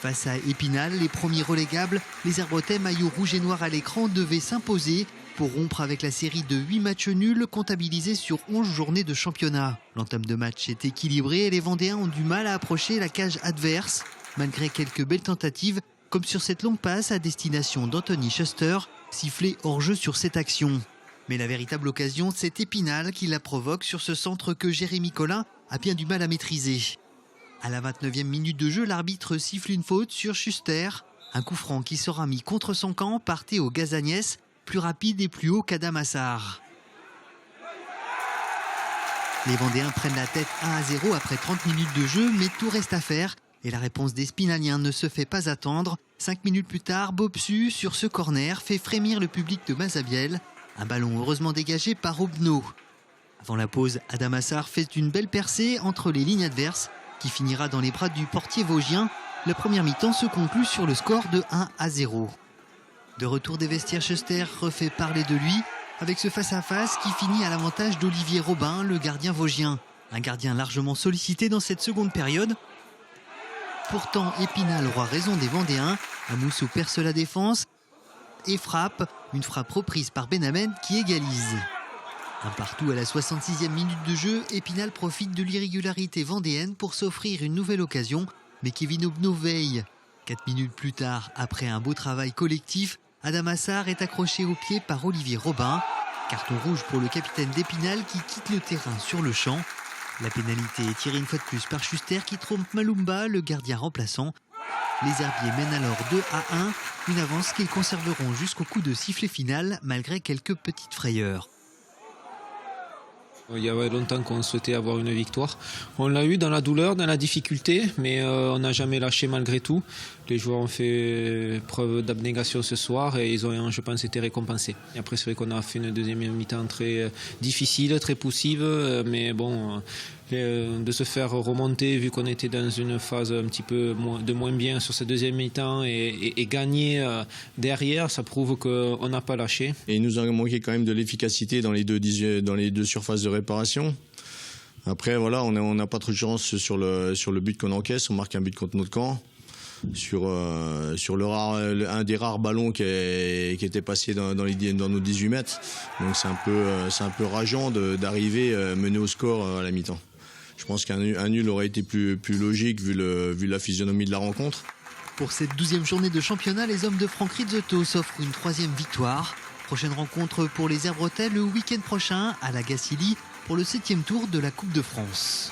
Face à Épinal, les premiers relégables, les Herbretais, maillot rouge et noir à l'écran, devaient s'imposer pour rompre avec la série de 8 matchs nuls comptabilisés sur 11 journées de championnat. L'entame de match est équilibrée et les Vendéens ont du mal à approcher la cage adverse, malgré quelques belles tentatives, comme sur cette longue passe à destination d'Anthony Schuster, sifflé hors jeu sur cette action. Mais la véritable occasion, c'est Épinal qui la provoque sur ce centre que Jérémy Collin a bien du mal à maîtriser. À la 29e minute de jeu, l'arbitre siffle une faute sur Schuster. Un coup franc qui sera mis contre son camp par Théo Gazagnès, plus rapide et plus haut qu'Adam Assar. Les Vendéens prennent la tête 1-0 après 30 minutes de jeu, mais tout reste à faire. Et la réponse des Spinaliens ne se fait pas attendre. 5 minutes plus tard, Bobsu, sur ce corner, fait frémir le public de Mazabiel. Un ballon heureusement dégagé par Obno. Avant la pause, Adam Assar fait une belle percée entre les lignes adverses qui finira dans les bras du portier vosgien. La première mi-temps se conclut sur le score de 1-0. De retour des vestiaires, Schuster refait parler de lui avec ce face-à-face qui finit à l'avantage d'Olivier Robin, le gardien vosgien. Un gardien largement sollicité dans cette seconde période. Pourtant, Épinal aura raison des Vendéens. Amoussou perce la défense et frappe. Une frappe reprise par Benhamed qui égalise. Un partout à la 66e minute de jeu, Épinal profite de l'irrégularité vendéenne pour s'offrir une nouvelle occasion. Mais Kevin Obno veille. 4 minutes plus tard, après un beau travail collectif, Adam Assar est accroché au pied par Olivier Robin. Carton rouge pour le capitaine d'Épinal qui quitte le terrain sur le champ. La pénalité est tirée une fois de plus par Schuster qui trompe Malumba, le gardien remplaçant. Les Herbiers mènent alors 2-1, une avance qu'ils conserveront jusqu'au coup de sifflet final, malgré quelques petites frayeurs. Il y avait longtemps qu'on souhaitait avoir une victoire. On l'a eu dans la douleur, dans la difficulté, mais on n'a jamais lâché malgré tout. Les joueurs ont fait preuve d'abnégation ce soir et ils ont, je pense, été récompensés. Et après, c'est vrai qu'on a fait une deuxième mi-temps très difficile, très poussive, mais bon, de se faire remonter, vu qu'on était dans une phase un petit peu de moins bien sur cette deuxième mi-temps et gagner derrière, ça prouve qu'on n'a pas lâché. Et il nous a manqué quand même de l'efficacité dans les deux surfaces de réparation. Après, voilà, on n'a pas trop de chance sur le but qu'on encaisse. On marque un but contre notre camp. Sur un des rares ballons qui était passé dans nos 18 mètres. Donc c'est un peu rageant d'arriver mené au score à la mi-temps. Je pense qu'un nul aurait été plus logique vu la physionomie de la rencontre. Pour cette 12e journée de championnat, les hommes de Franck Rizzuto s'offrent une 3e victoire. Prochaine rencontre pour les Herbretais le week-end prochain à la Gacilly pour le 7e tour de la Coupe de France.